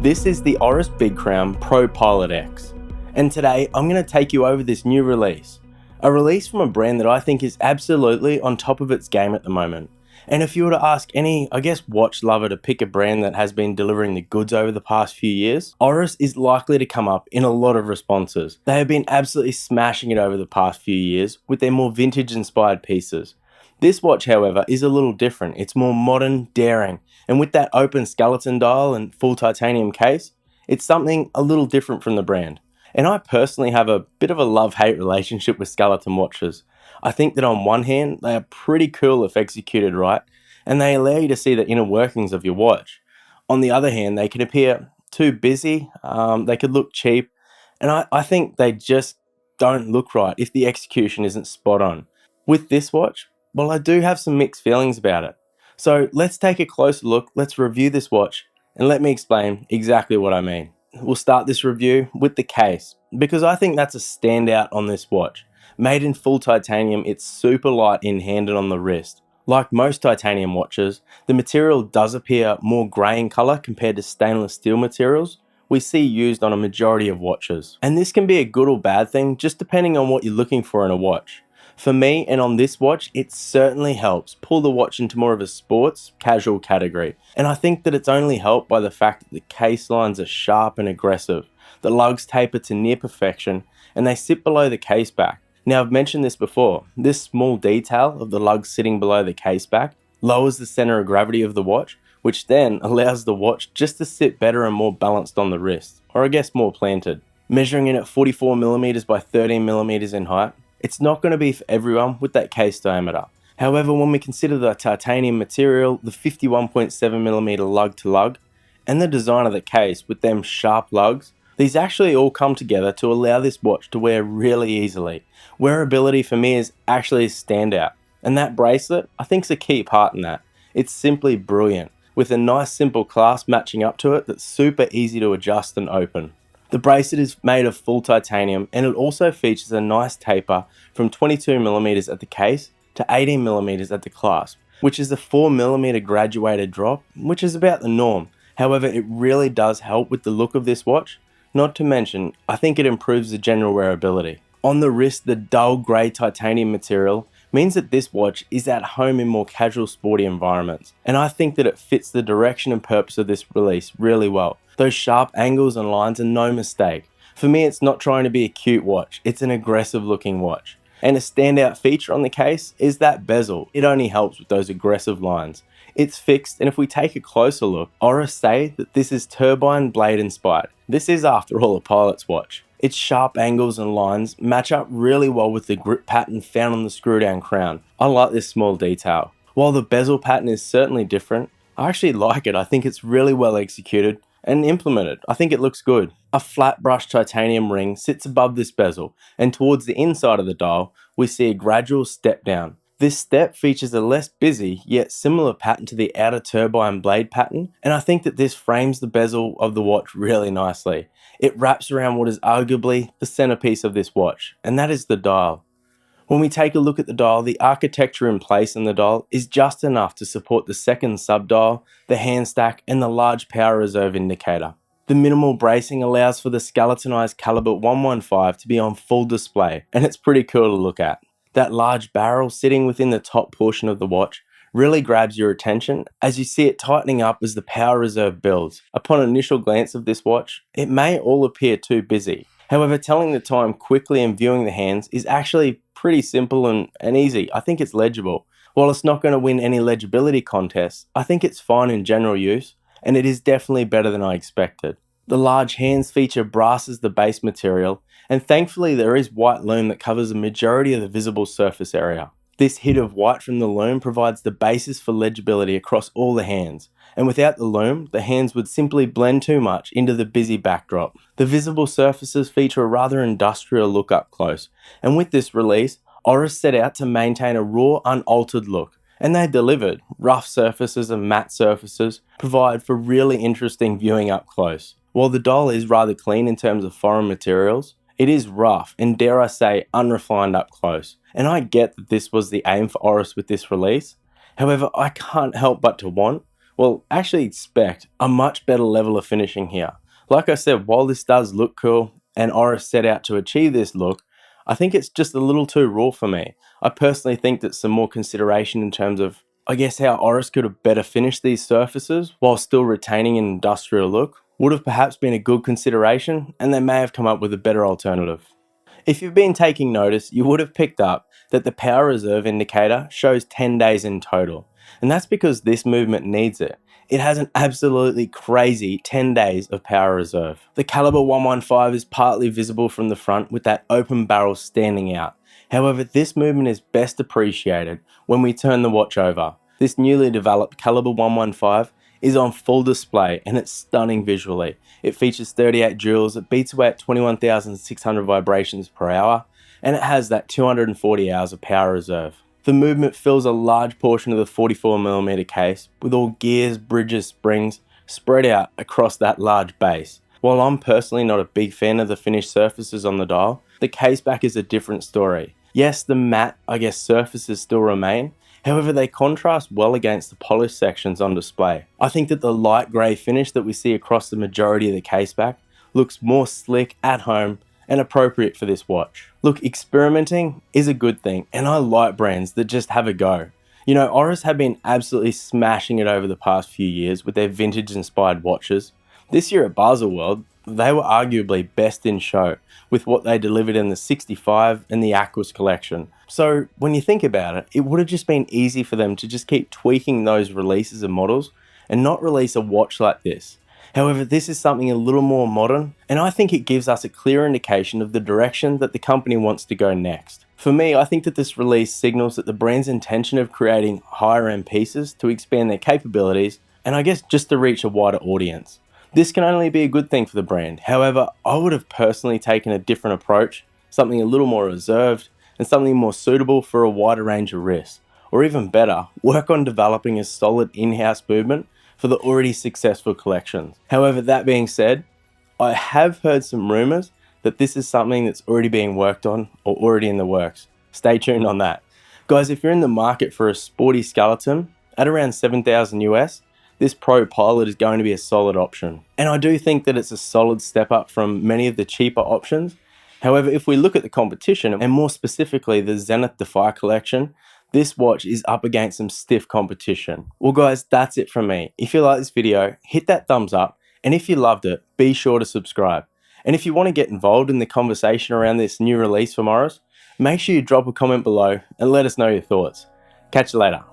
This is the Oris Big Crown ProPilot X, and today I'm going to take you over this new release. A release from a brand that I think is absolutely on top of its game at the moment. And if you were to ask any, watch lover to pick a brand that has been delivering the goods over the past few years, Oris is likely to come up in a lot of responses. They have been absolutely smashing it over the past few years with their more vintage-inspired pieces. This watch, however, is a little different. It's more modern, daring, and with that open skeleton dial and full titanium case, it's something a little different from the brand. And I personally have a bit of a love-hate relationship with skeleton watches. I think that on one hand, they are pretty cool if executed right, and they allow you to see the inner workings of your watch. On the other hand, they can appear too busy, they could look cheap, and I think they just don't look right if the execution isn't spot on. With this watch, well, I do have some mixed feelings about it. So let's take a closer look, let's review this watch, and let me explain exactly what I mean. We'll start this review with the case, because I think that's a standout on this watch. Made in full titanium, it's super light in hand and on the wrist. Like most titanium watches, the material does appear more grey in colour compared to stainless steel materials we see used on a majority of watches. And this can be a good or bad thing, just depending on what you're looking for in a watch. For me, and on this watch, it certainly helps pull the watch into more of a sports, casual category. And I think that it's only helped by the fact that the case lines are sharp and aggressive. The lugs taper to near perfection, and they sit below the case back. Now, I've mentioned this before, this small detail of the lugs sitting below the case back lowers the center of gravity of the watch, which then allows the watch just to sit better and more balanced on the wrist, or more planted. Measuring in at 44mm by 13mm in height, it's not going to be for everyone with that case diameter. However, when we consider the titanium material, the 51.7mm lug to lug, and the design of the case with them sharp lugs, these actually all come together to allow this watch to wear really easily. Wearability for me is actually a standout, and that bracelet I think is a key part in that. It's simply brilliant, with a nice simple clasp matching up to it that's super easy to adjust and open. The bracelet is made of full titanium, and it also features a nice taper from 22mm at the case to 18mm at the clasp, which is a 4mm graduated drop, which is about the norm. However, it really does help with the look of this watch. Not to mention, I think it improves the general wearability. On the wrist, the dull grey titanium material means that this watch is at home in more casual sporty environments, and I think that it fits the direction and purpose of this release really well. Those sharp angles and lines are no mistake. For me, it's not trying to be a cute watch, it's an aggressive looking watch. And a standout feature on the case is that bezel. It only helps with those aggressive lines. It's fixed, and if we take a closer look, Oris say that this is turbine blade inspired. This is, after all, a pilot's watch. Its sharp angles and lines match up really well with the grip pattern found on the screw down crown. I like this small detail. While the bezel pattern is certainly different, I actually like it. I think it's really well executed and implemented. I think it looks good. A flat brushed titanium ring sits above this bezel, and towards the inside of the dial, we see a gradual step down. This step features a less busy yet similar pattern to the outer turbine blade pattern, and I think that this frames the bezel of the watch really nicely. It wraps around what is arguably the centerpiece of this watch, and that is the dial. When we take a look at the dial, the architecture in place in the dial is just enough to support the second subdial, the hand stack, and the large power reserve indicator. The minimal bracing allows for the skeletonized caliber 115 to be on full display, and it's pretty cool to look at. That large barrel sitting within the top portion of the watch really grabs your attention as you see it tightening up as the power reserve builds. Upon initial glance of this watch, it may all appear too busy. However, telling the time quickly and viewing the hands is actually pretty simple and easy. I think it's legible. While it's not going to win any legibility contests, I think it's fine in general use, and it is definitely better than I expected. The large hands feature brass as the base material, and thankfully there is white loom that covers a majority of the visible surface area. This hit of white from the loom provides the basis for legibility across all the hands, and without the loom, the hands would simply blend too much into the busy backdrop. The visible surfaces feature a rather industrial look up close, and with this release, Oris set out to maintain a raw, unaltered look, and they delivered. Rough surfaces and matte surfaces provide for really interesting viewing up close. While the dial is rather clean in terms of foreign materials, it is rough and, dare I say, unrefined up close. And I get that this was the aim for Oris with this release. However, I can't help but to want, well, actually expect a much better level of finishing here. Like I said, while this does look cool and Oris set out to achieve this look, I think it's just a little too raw for me. I personally think that some more consideration in terms of, I guess, how Oris could have better finished these surfaces while still retaining an industrial look would have perhaps been a good consideration, and they may have come up with a better alternative. If you've been taking notice, you would have picked up that the power reserve indicator shows 10 days in total, and that's because this movement needs it. It has an absolutely crazy 10 days of power reserve. The caliber 115 is partly visible from the front with that open barrel standing out. However, this movement is best appreciated when we turn the watch over. This newly developed caliber 115 is on full display and it's stunning visually. It features 38 joules, it beats away at 21,600 vibrations per hour, and it has that 240 hours of power reserve. The movement fills a large portion of the 44mm case with all gears, bridges, springs spread out across that large base. While I'm personally not a big fan of the finished surfaces on the dial, the caseback is a different story. Yes, the matte, surfaces still remain, however they contrast well against the polished sections on display. I think that the light grey finish that we see across the majority of the caseback looks more slick, at home, and appropriate for this watch. Look, experimenting is a good thing, and I like brands that just have a go. You know, Oris have been absolutely smashing it over the past few years with their vintage inspired watches. This year at Baselworld, they were arguably best in show with what they delivered in the 65 and the Aquas collection. So when you think about it, it would have just been easy for them to just keep tweaking those releases of models and not release a watch like this. However, this is something a little more modern, and I think it gives us a clear indication of the direction that the company wants to go next. For me, I think that this release signals that the brand's intention of creating higher end pieces to expand their capabilities, and I guess just to reach a wider audience. This can only be a good thing for the brand. However, I would have personally taken a different approach, something a little more reserved, and something more suitable for a wider range of risks. Or even better, work on developing a solid in-house movement for the already successful collections. However, that being said, I have heard some rumors that this is something that's already being worked on or already in the works. Stay tuned on that. Guys, if you're in the market for a sporty skeleton at around 7,000 US, this ProPilot is going to be a solid option. And I do think that it's a solid step up from many of the cheaper options. However, if we look at the competition, and more specifically the Zenith Defy collection, this watch is up against some stiff competition. Well guys, that's it from me. If you like this video, hit that thumbs up, and if you loved it, be sure to subscribe. And if you want to get involved in the conversation around this new release from Oris, make sure you drop a comment below and let us know your thoughts. Catch you later.